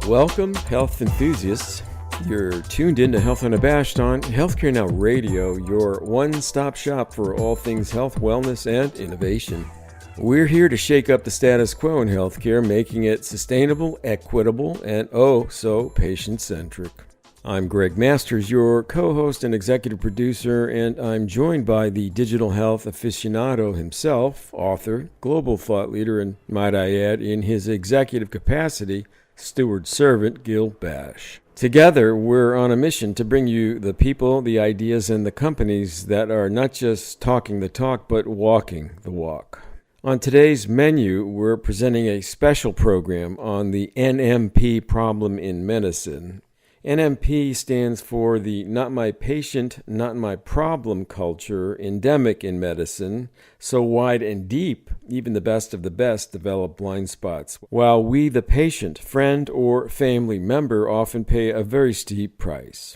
Welcome, health enthusiasts. You're tuned into Health UnaBASHed on Healthcare Now Radio, your one-stop shop for all things health, wellness, and innovation. We're here to shake up the status quo in healthcare, making it sustainable, equitable, and oh so patient-centric. I'm Gregg Masters, your co-host and executive producer, and I'm joined by the digital health aficionado himself, author, global thought leader, and might I add, in his executive capacity, steward servant Gil Bash. Together, we're on a mission to bring you the people, the ideas, and the companies that are not just talking the talk, but walking the walk. On today's menu, we're presenting a special program on the NMP problem in medicine. NMP stands for the not my patient, not my problem culture endemic in medicine, so wide and deep, even the best of the best develop blind spots, while we, the patient, friend, or family member, often pay a very steep price.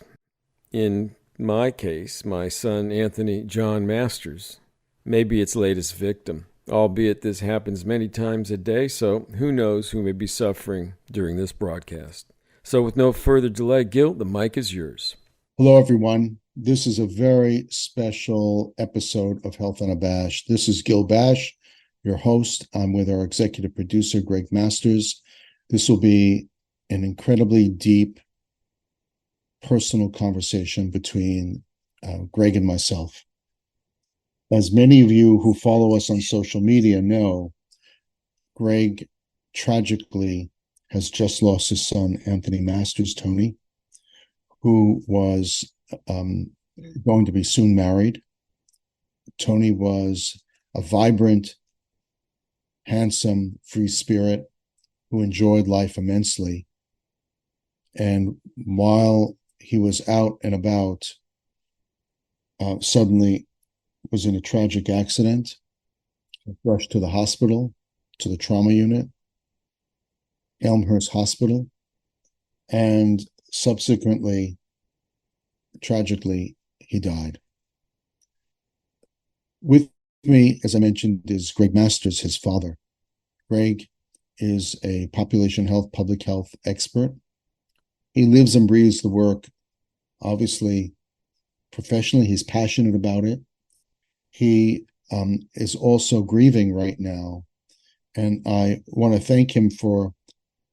In my case, my son Anthony John Masters may be its latest victim, albeit this happens many times a day, so who knows who may be suffering during this broadcast. So with no further delay, Gil, the mic is yours. Hello, everyone. This is a very special episode of Health UnaBASHed. This is Gil Bash, your host. I'm with our executive producer, Gregg Masters. This will be an incredibly deep, personal conversation between Gregg and myself. As many of you who follow us on social media know, Gregg tragically has just lost his son, Anthony Masters, Tony, who was going to be soon married. Tony was a vibrant, handsome, free spirit who enjoyed life immensely. And while he was out and about, suddenly was in a tragic accident, rushed to the hospital, to the trauma unit, Elmhurst Hospital, and subsequently, tragically, he died. With me, as I mentioned, is Gregg Masters, his father. Gregg is a population health, public health expert. He lives and breathes the work, obviously, professionally. He's passionate about it. He is also grieving right now, and I want to thank him for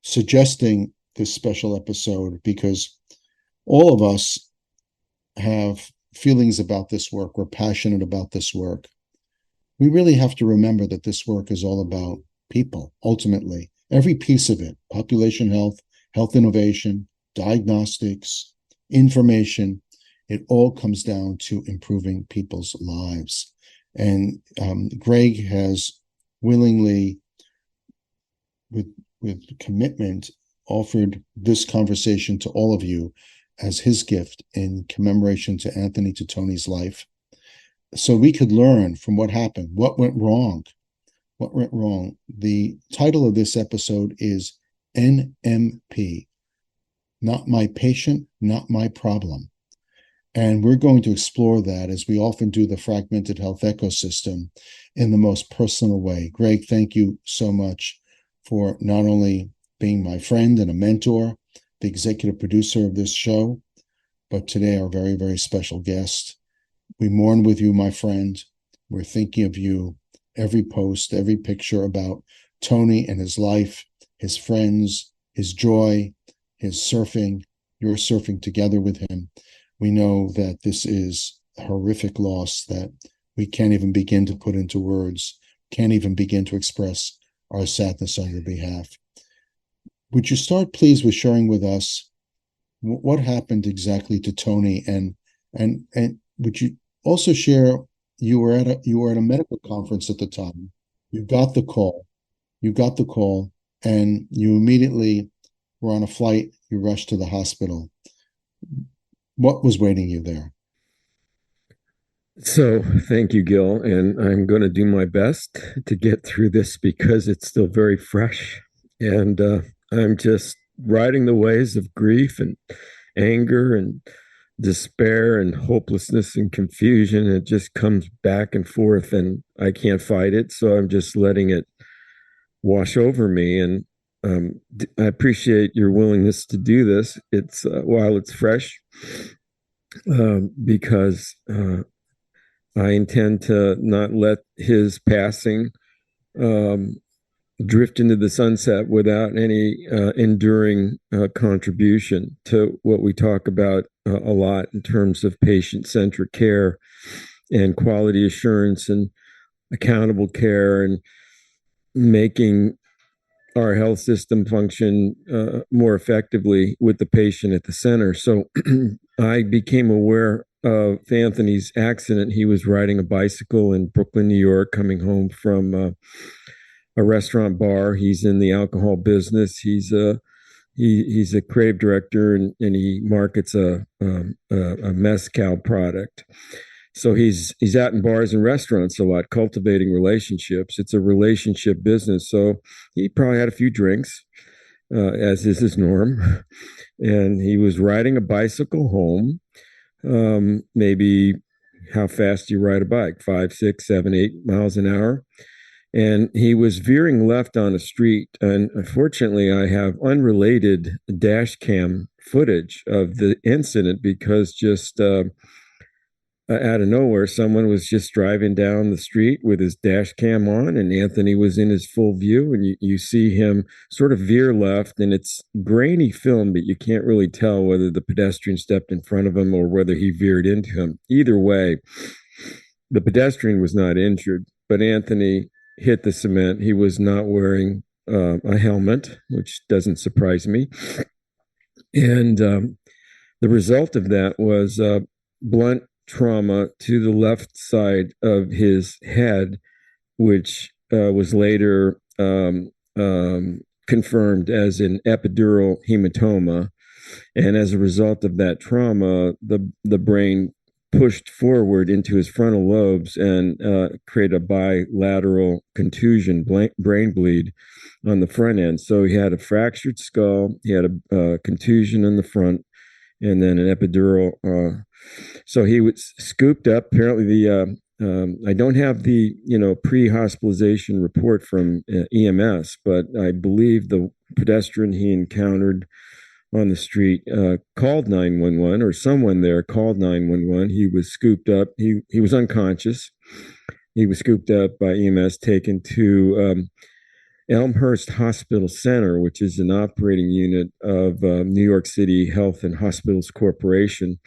suggesting this special episode because all of us have feelings about this work. We're passionate about this work. We really have to remember that this work is all about people, ultimately. Every piece of it, population health, health innovation, diagnostics, information, it all comes down to improving people's lives. And Gregg has willingly, with commitment, offered this conversation to all of you as his gift in commemoration to Anthony, to Tony's life, so we could learn from what happened, what went wrong. The title of this episode is NMP, not my patient, not my problem. And we're going to explore that, as we often do, the fragmented health ecosystem in the most personal way. Gregg, thank you so much for not only being my friend and a mentor, the executive producer of this show, but today our very, very special guest. We mourn with you, my friend. We're thinking of you. Every post, every picture about Tony and his life, his friends, his joy, his surfing, your surfing together with him. We know that this is a horrific loss that we can't even begin to put into words, can't even begin to express our sadness on your behalf. Would you start, please, with sharing with us what happened exactly to Tony, and would you also share, you were at a medical conference at the time. You got the call, and you immediately were on a flight. You rushed to the hospital. What was waiting you there? So thank you, Gil, and I'm going to do my best to get through this because it's still very fresh, and I'm just riding the waves of grief and anger and despair and hopelessness and confusion. It just comes back and forth, and I can't fight it, so I'm just letting it wash over me. And I appreciate your willingness to do this. It's while it's fresh, because I intend to not let his passing um, drift into the sunset without any enduring contribution to what we talk about a lot in terms of patient-centric care and quality assurance and accountable care and making our health system function more effectively with the patient at the center. So I became aware of Anthony's accident. He was riding a bicycle in Brooklyn, New York, coming home from a restaurant bar. He's in the alcohol business. He's a creative director, and he markets a mezcal product. So he's out in bars and restaurants a lot, cultivating relationships. It's a relationship business. So he probably had a few drinks, as is his norm, and he was riding a bicycle home. Maybe how fast do you ride a bike? 5, 6, 7, 8 miles an hour. And he was veering left on a street. And unfortunately, I have unrelated dash cam footage of the incident because just out of nowhere, someone was just driving down the street with his dash cam on, and Anthony was in his full view. And you see him sort of veer left, and it's grainy film, but you can't really tell whether the pedestrian stepped in front of him or whether he veered into him. Either way, the pedestrian was not injured, but Anthony hit the cement. He was not wearing a helmet, which doesn't surprise me. And the result of that was blunt trauma to the left side of his head, which was later confirmed as an epidural hematoma. And as a result of that trauma, the brain pushed forward into his frontal lobes and created a bilateral contusion, brain bleed on the front end. So he had a fractured skull, he had a contusion in the front, and then an epidural. So he was scooped up. Apparently, I don't have the pre-hospitalization report from EMS, but I believe the pedestrian he encountered on the street called 911, or someone there called 911. He was scooped up. He was unconscious. He was scooped up by EMS, taken to Elmhurst Hospital Center, which is an operating unit of New York City Health and Hospitals Corporation.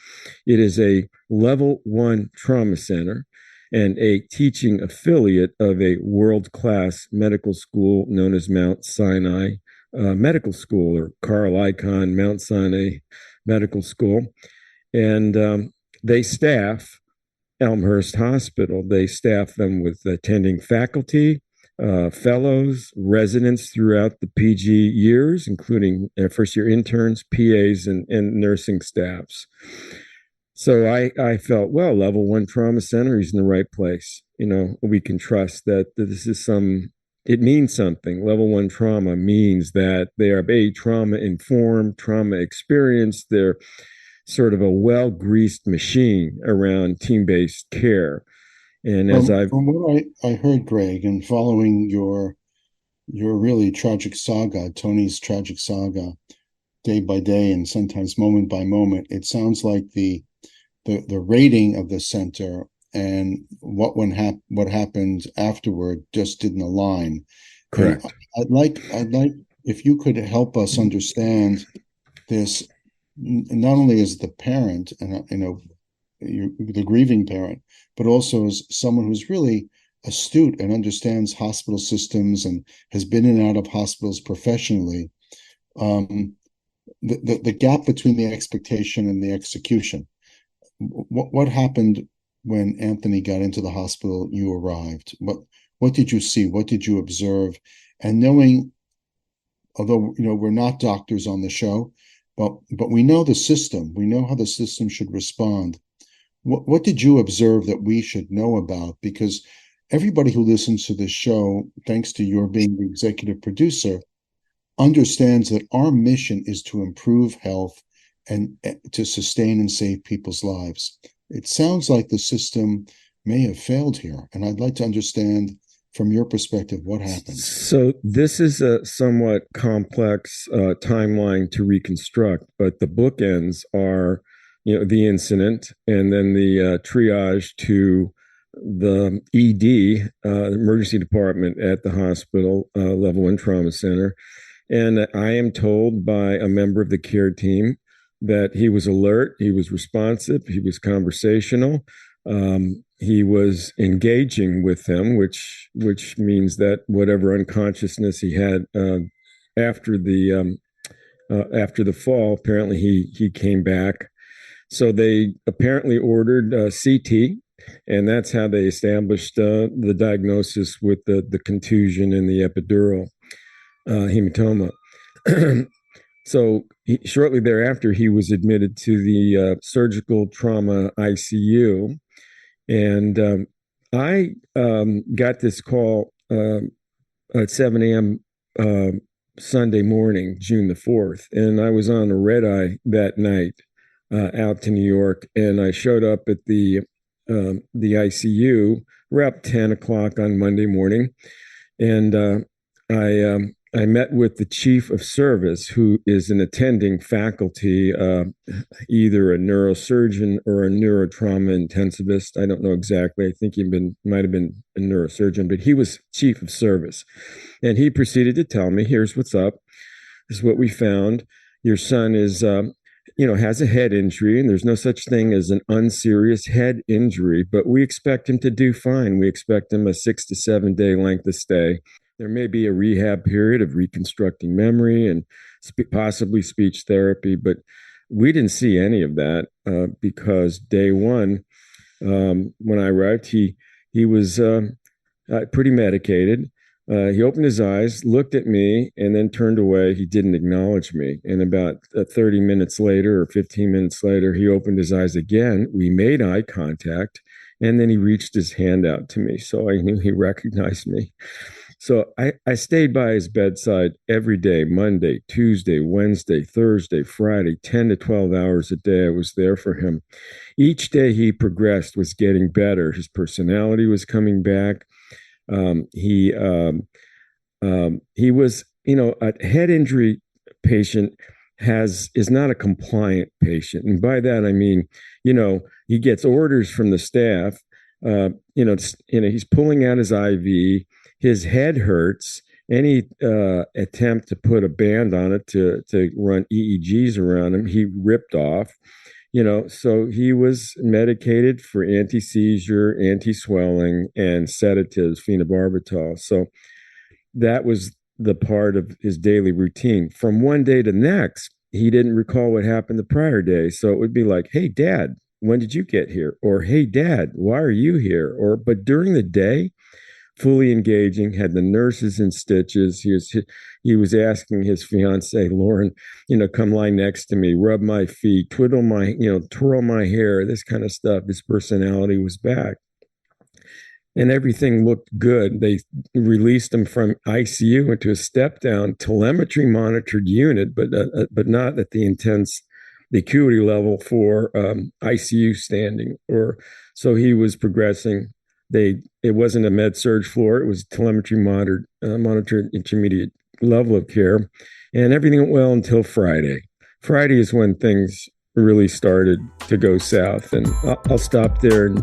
It is a level 1 trauma center and a teaching affiliate of a world-class medical school known as Mount Sinai Medical School, or Carl Icahn Mount Sinai Medical School. And they staff Elmhurst Hospital. They staff them with attending faculty, fellows, residents throughout the PG years, including first year interns, PAs, and nursing staffs. So I felt, well, level 1 trauma center, he's in the right place. We can trust that this is it means something. Level 1 trauma means that they are trauma informed, trauma experienced. They're sort of a well-greased machine around team-based care. And from what I heard, Greg, and following your really tragic saga, Tony's tragic saga, day by day and sometimes moment by moment, it sounds like the rating of the center and what happened afterward just didn't align. correct. And I'd like if you could help us understand this, not only as the parent and the grieving parent, but also as someone who's really astute and understands hospital systems and has been in and out of hospitals professionally. The gap between the expectation and the execution. What happened when Anthony got into the hospital? You arrived. What did you see? What did you observe? And knowing, although we're not doctors on the show, but we know the system. We know how the system should respond. What did you observe that we should know about? Because everybody who listens to this show, thanks to your being the executive producer, understands that our mission is to improve health and to sustain and save people's lives. It sounds like the system may have failed here, and I'd like to understand from your perspective, what happened? So this is a somewhat complex timeline to reconstruct, but the bookends are, the incident and then the triage to the ED, emergency department at the hospital, level 1 trauma center. And I am told by a member of the care team that he was alert, he was responsive, he was conversational. He was engaging with them, which means that whatever unconsciousness he had after the fall, apparently he came back. So they apparently ordered CT, and that's how they established the diagnosis with the contusion and the epidural hematoma. So shortly thereafter, he was admitted to the surgical trauma ICU. And I got this call at 7 a.m. Sunday morning, June the 4th. And I was on a red eye that night out to New York. And I showed up at the ICU around 10 o'clock on Monday morning. And I met with the chief of service, who is an attending faculty, either a neurosurgeon or a neurotrauma intensivist. I don't know exactly. I think might have been a neurosurgeon, but he was chief of service. And he proceeded to tell me, here's what's up. This is what we found. Your son is, has a head injury, and there's no such thing as an unserious head injury, but we expect him to do fine. We expect him a 6 to 7 day length of stay. There may be a rehab period of reconstructing memory and possibly speech therapy, but we didn't see any of that because day one, when I arrived, he was pretty medicated. He opened his eyes, looked at me, and then turned away. He didn't acknowledge me. And about 30 minutes later or 15 minutes later, he opened his eyes again. We made eye contact, and then he reached his hand out to me. So I knew he recognized me. So I stayed by his bedside every day, Monday, Tuesday, Wednesday, Thursday, Friday, 10 to 12 hours a day. I was there for him. Each day he progressed, was getting better. His personality was coming back. He was, a head injury patient is not a compliant patient. And by that, I mean, he gets orders from the staff, he's pulling out his IV. His head hurts. Any attempt to put a band on it to run EEGs around him, he ripped off. So he was medicated for anti-seizure, anti-swelling, and sedatives, phenobarbital. So that was the part of his daily routine. From one day to the next, he didn't recall what happened the prior day. So it would be like, hey, Dad, when did you get here? Or, hey, Dad, why are you here? But during the day, fully engaging, had the nurses in stitches. He was asking his fiancee, Lauren, come lie next to me, rub my feet, twirl my hair, this kind of stuff. His personality was back. And everything looked good. They released him from ICU into a step-down telemetry monitored unit, but not at the acuity level for ICU standing. So he was progressing. It wasn't a med surge floor. It was telemetry monitored intermediate level of care. And everything went well until Friday. Friday is when things really started to go south. And I'll stop there.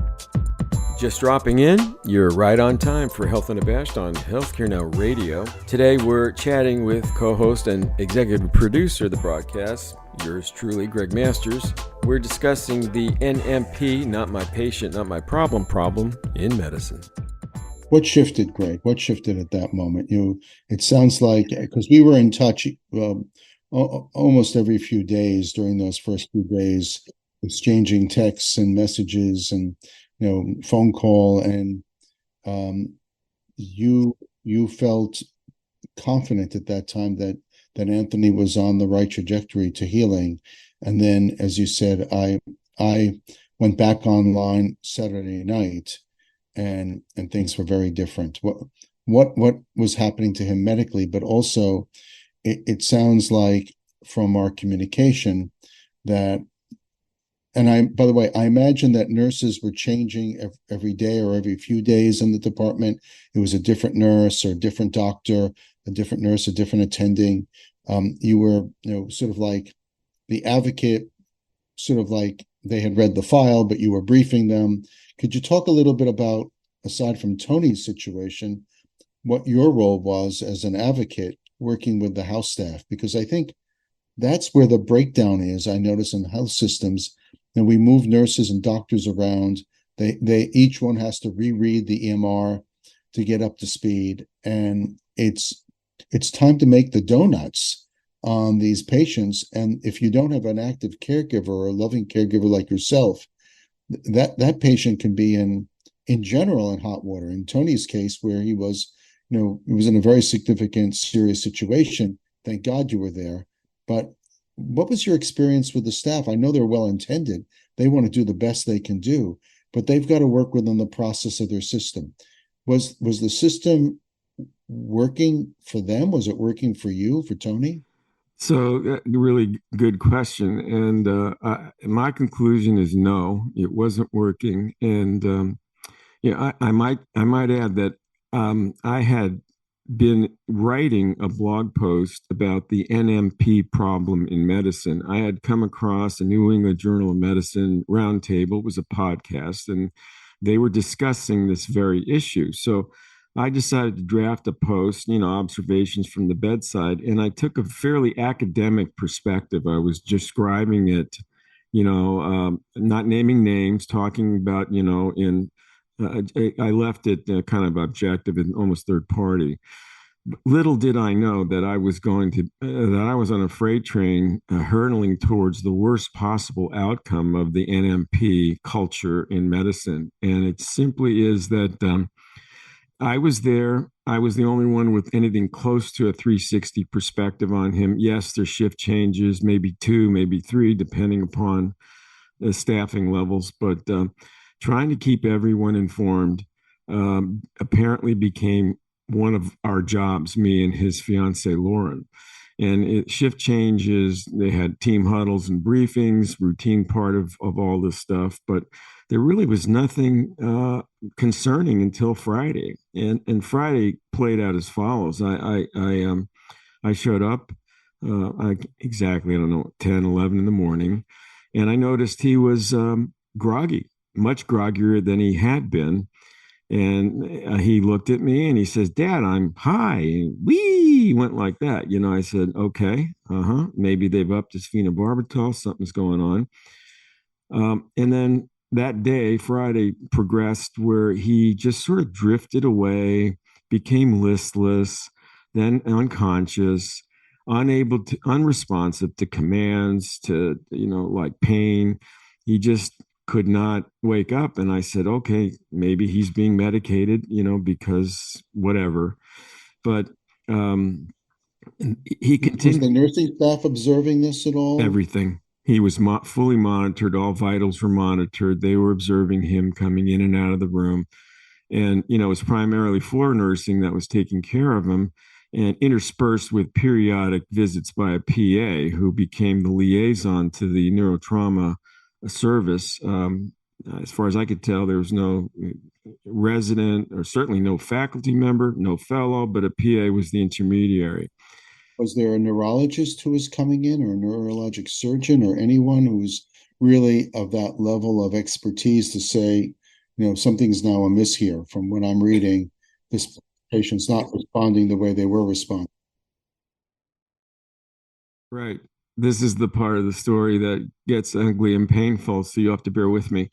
Just dropping in, you're right on time for Health Unabashed on Healthcare Now Radio. Today we're chatting with co-host and executive producer of the broadcast, yours truly, Gregg Masters. We're discussing the NMP, not my patient, not my problem in medicine. What shifted, Gregg? What shifted at that moment? It sounds like, because we were in touch almost every few days during those first few days, exchanging texts and messages and phone call, and you felt confident at that time that Anthony was on the right trajectory to healing. And then, as you said, I went back online Saturday night, and things were very different. What was happening to him medically, but also it sounds like from our communication that And by the way, I imagine that nurses were changing every day or every few days in the department. It was a different nurse or a different doctor, a different nurse, a different attending. You were, sort of like the advocate, sort of like they had read the file, but you were briefing them. Could you talk a little bit about, aside from Tony's situation, what your role was as an advocate working with the house staff? Because I think that's where the breakdown is. I notice in health systems, and we move nurses and doctors around. They each one has to reread the EMR to get up to speed, and it's time to make the donuts on these patients. And if you don't have an active caregiver or a loving caregiver like yourself, that patient can be in general in hot water. In Tony's case, where he was, he was in a very significant, serious situation. Thank God you were there. But what was your experience with the staff? I know they're well intended. They want to do the best they can do, but they've got to work within the process of their system. Was the system working for them? Was it working for you, for Tony? So, really good question. And my conclusion is no, it wasn't working. And I might add that I had been writing a blog post about the NMP problem in medicine. I had come across a New England Journal of Medicine roundtable. It was a podcast, and they were discussing this very issue. So I decided to draft a post, observations from the bedside, and I took a fairly academic perspective. I was describing it, not naming names, talking about, I left it kind of objective and almost third party. Little did I know that I was on a freight train hurtling towards the worst possible outcome of the NMP culture in medicine. And it simply is that I was there. I was the only one with anything close to a 360 perspective on him. Yes, there's shift changes, maybe 2, maybe 3, depending upon the staffing levels. But trying to keep everyone informed apparently became one of our jobs, me and his fiance, Lauren. And shift changes, they had team huddles and briefings, routine part of all this stuff. But there really was nothing concerning until Friday. And Friday played out as follows. I showed up exactly, I don't know, 10, 11 in the morning. And I noticed he was groggy, much groggier than he had been. And he looked at me and he says, "Dad, I'm high." And we went like that. I said, "Okay, maybe they've upped his phenobarbital. Something's going on." And then that day, Friday, progressed where he just sort of drifted away, became listless, then unconscious, unresponsive to commands, to, like pain. He just could not wake up. And I said, okay, maybe he's being medicated, because whatever. But he continued. Was the nursing staff observing this at all? Everything. He was fully monitored. All vitals were monitored. They were observing him coming in and out of the room. And, it was primarily floor nursing that was taking care of him, and interspersed with periodic visits by a PA who became the liaison to the neurotrauma service. As far as I could tell, there was no resident, or certainly no faculty member, no fellow, but a PA was the intermediary. Was there a neurologist who was coming in, or a neurologic surgeon, or anyone who was really of that level of expertise to say, something's now amiss here? From what I'm reading, this patient's not responding the way they were responding. Right. This is the part of the story that gets ugly and painful, so you have to bear with me.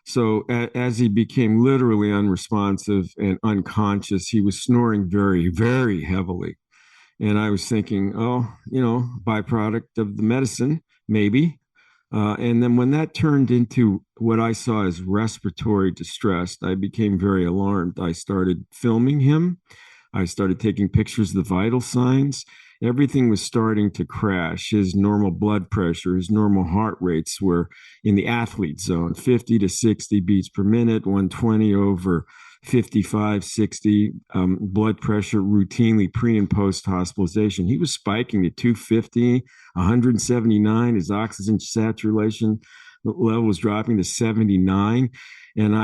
So as he became literally unresponsive and unconscious, he was snoring very, very heavily. And I was thinking, byproduct of the medicine, maybe. And then when that turned into what I saw as respiratory distress, I became very alarmed. I started filming him. I started taking pictures of the vital signs. Everything was starting to crash. His normal blood pressure, his normal heart rates were in the athlete zone, 50 to 60 beats per minute, 120 over 55, 60, blood pressure routinely pre and post hospitalization. He was spiking to 250, 179, his oxygen saturation level was dropping to 79. And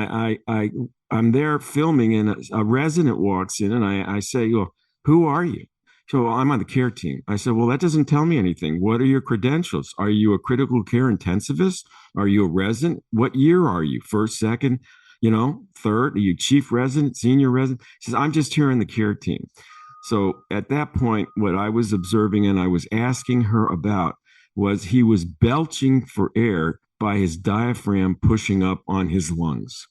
I'm there filming, and a resident walks in, and I say, well, who are you? So, well, I'm on the care team. I said, well, that doesn't tell me anything. What are your credentials? Are you a critical care intensivist? Are you a resident? What year are you? First, second, third? Are you chief resident, senior resident? She says, I'm just here on the care team. So at that point, what I was observing and I was asking her about was he was belching for air by his diaphragm pushing up on his lungs.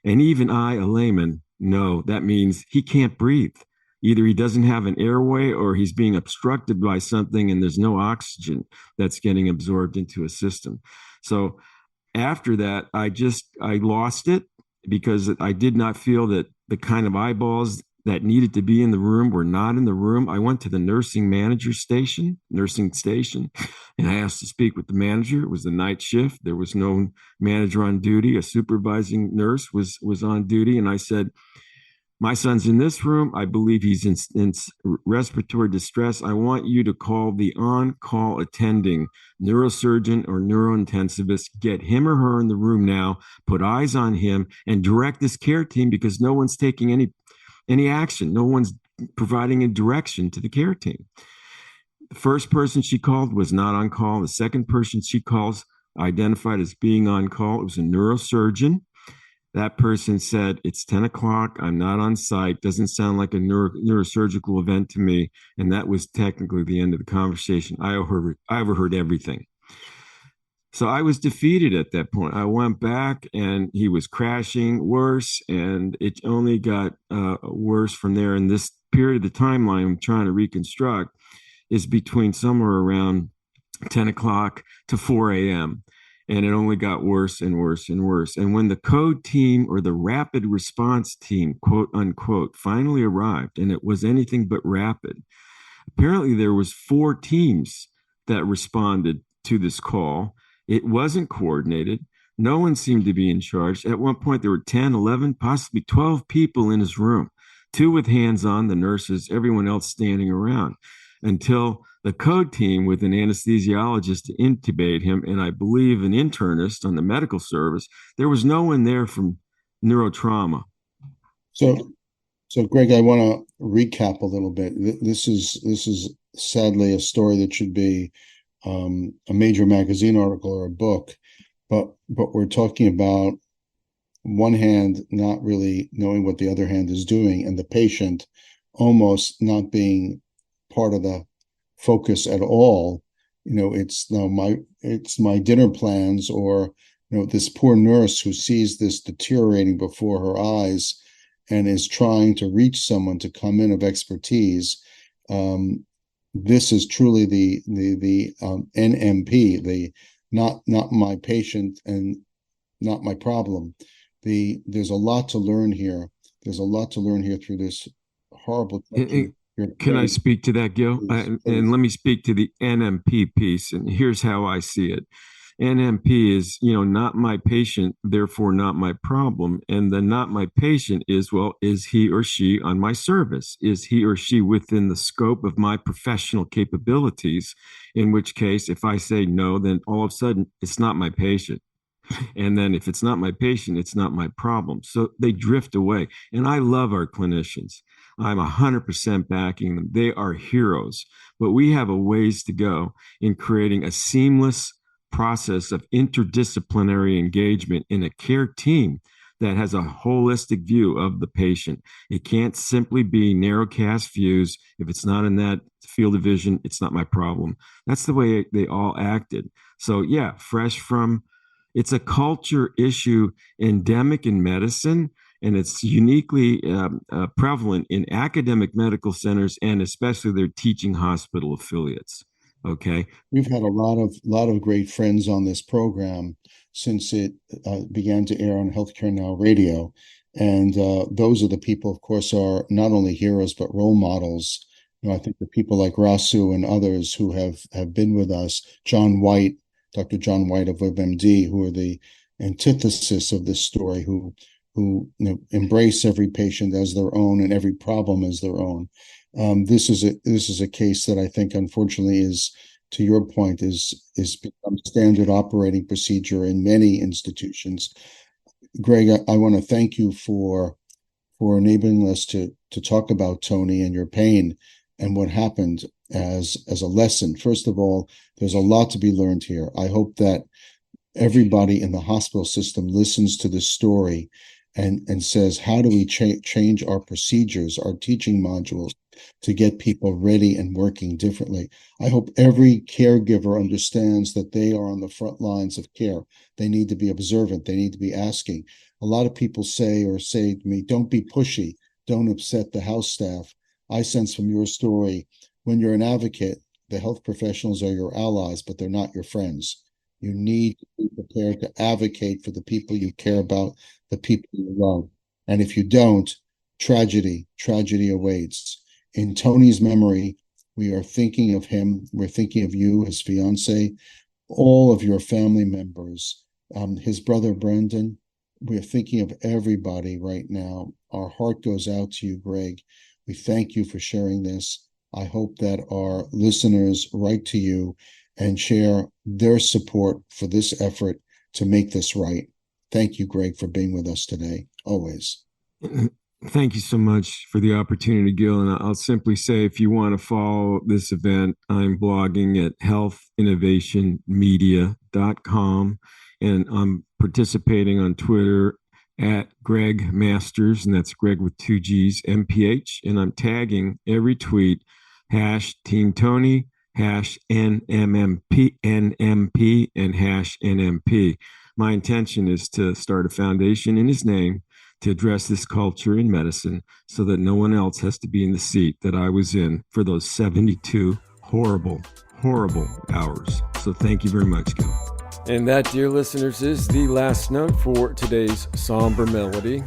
And even I, a layman, know that means he can't breathe. Either he doesn't have an airway or he's being obstructed by something and there's no oxygen that's getting absorbed into his system. So after that, I lost it because I did not feel that the kind of eyeballs that needed to be in the room were not in the room. I went to the nursing station, and I asked to speak with the manager. It was the night shift. There was no manager on duty. A supervising nurse was on duty. And I said, my son's in this room. I believe he's in respiratory distress. I want you to call the on-call attending neurosurgeon or neurointensivist, get him or her in the room now, put eyes on him, and direct this care team because no one's taking any action. No one's providing a direction to the care team. The first person she called was not on call. The second person she calls identified as being on call. It was a neurosurgeon. That person said, it's 10 o'clock. I'm not on site. Doesn't sound like a neurosurgical event to me. And that was technically the end of the conversation. I overheard everything. So I was defeated at that point. I went back and he was crashing worse, and it only got worse from there. And this period of the timeline I'm trying to reconstruct is between somewhere around 10 o'clock to 4 a.m. And it only got worse and worse and worse. And when the code team or the rapid response team, quote unquote, finally arrived, and it was anything but rapid, apparently there was 4 teams that responded to this call. It wasn't coordinated. No one seemed to be in charge. At one point, there were 10, 11, possibly 12 people in his room, 2 with hands on, the nurses, everyone else standing around, until the code team with an anesthesiologist to intubate him, and I believe an internist on the medical service. There was no one there from neurotrauma. So Gregg, I want to recap a little bit. This is sadly a story that should be a major magazine article or a book, but we're talking about one hand not really knowing what the other hand is doing, and the patient almost not being part of the focus at all. It's my dinner plans, or this poor nurse who sees this deteriorating before her eyes and is trying to reach someone to come in of expertise. This is truly the NMP, the not my patient and not my problem. There's a lot to learn here. There's a lot to learn here through this horrible. Can I speak to that, Gil? And let me speak to the NMP piece. And here's how I see it. NMP is, not my patient, therefore not my problem. And the not my patient is, well, is he or she on my service? Is he or she within the scope of my professional capabilities? In which case, if I say no, then all of a sudden it's not my patient. And then if it's not my patient, it's not my problem. So they drift away. And I love our clinicians. I'm 100% backing them. They are heroes. But we have a ways to go in creating a seamless process of interdisciplinary engagement in a care team that has a holistic view of the patient. It can't simply be narrowcast views. If it's not in that field of vision, it's not my problem. That's the way they all acted. So yeah, it's a culture issue endemic in medicine, and it's uniquely prevalent in academic medical centers and especially their teaching hospital affiliates. Okay. We've had a lot of great friends on this program since it began to air on Healthcare Now Radio. And those are the people, of course, are not only heroes, but role models. I think the people like Rasu and others who have been with us, Dr. John White of WebMD, who are the antithesis of this story, who embrace every patient as their own and every problem as their own. This is a case that I think, unfortunately, is to your point, is become standard operating procedure in many institutions. Gregg, I want to thank you for enabling us to talk about Tony and your pain and what happened as a lesson. First of all, there's a lot to be learned here. I hope that everybody in the hospital system listens to this story and says, how do we change our procedures, our teaching modules to get people ready and working differently? I hope every caregiver understands that they are on the front lines of care. They need to be observant. They need to be asking. A lot of people say to me, don't be pushy. Don't upset the house staff. I sense from your story, when you're an advocate, the health professionals are your allies, but they're not your friends. You need to be prepared to advocate for the people you care about, the people you love. And if you don't, tragedy awaits. In Tony's memory, we are thinking of him. We're thinking of you, his fiance, all of your family members, his brother, Brendan. We're thinking of everybody right now. Our heart goes out to you, Gregg. We thank you for sharing this. I hope that our listeners write to you and share their support for this effort to make this right. Thank you, Gregg, for being with us today, always. Thank you so much for the opportunity, Gil. And I'll simply say, if you want to follow this event, I'm blogging at healthinnovationmedia.com, and I'm participating on Twitter at Gregg Masters, and that's Gregg with 2 G's, MPH, and I'm tagging every tweet, #Team Tony, #NMP, NMP, and #NMP. My intention is to start a foundation in his name to address this culture in medicine so that no one else has to be in the seat that I was in for those 72 horrible, horrible hours. So thank you very much, Gil. And that, dear listeners, is the last note for today's somber melody.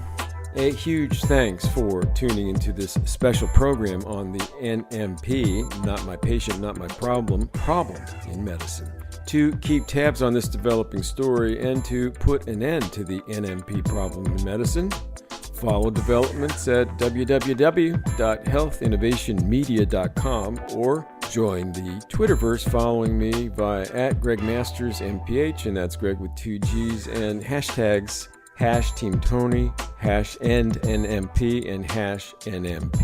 A huge thanks for tuning into this special program on the NMP, Not My Patient, Not My Problem in medicine. To keep tabs on this developing story and to put an end to the NMP problem in medicine, follow developments at www.healthinnovationmedia.com or join the Twitterverse following me via @GreggMastersMPH, and that's Gregg with 2 G's, and hashtags #TeamTony, #NNMP, and #NMP.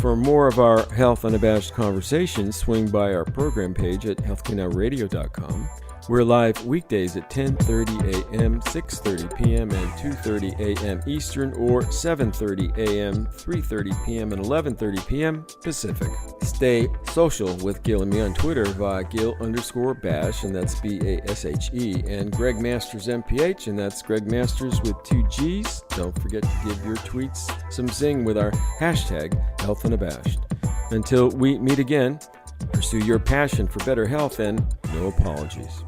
For more of our Health Unabashed conversations, swing by our program page at healthcarenowradio.com. We're live weekdays at 10:30 a.m., 6:30 p.m., and 2:30 a.m. Eastern, or 7:30 a.m., 3:30 p.m., and 11:30 p.m. Pacific. Stay social with Gil and me on Twitter via Gil_Bash, and that's BASHE, and Gregg Masters MPH, and that's Gregg Masters with 2 G's. Don't forget to give your tweets some zing with our #HealthUnabashed. Until we meet again, pursue your passion for better health and no apologies.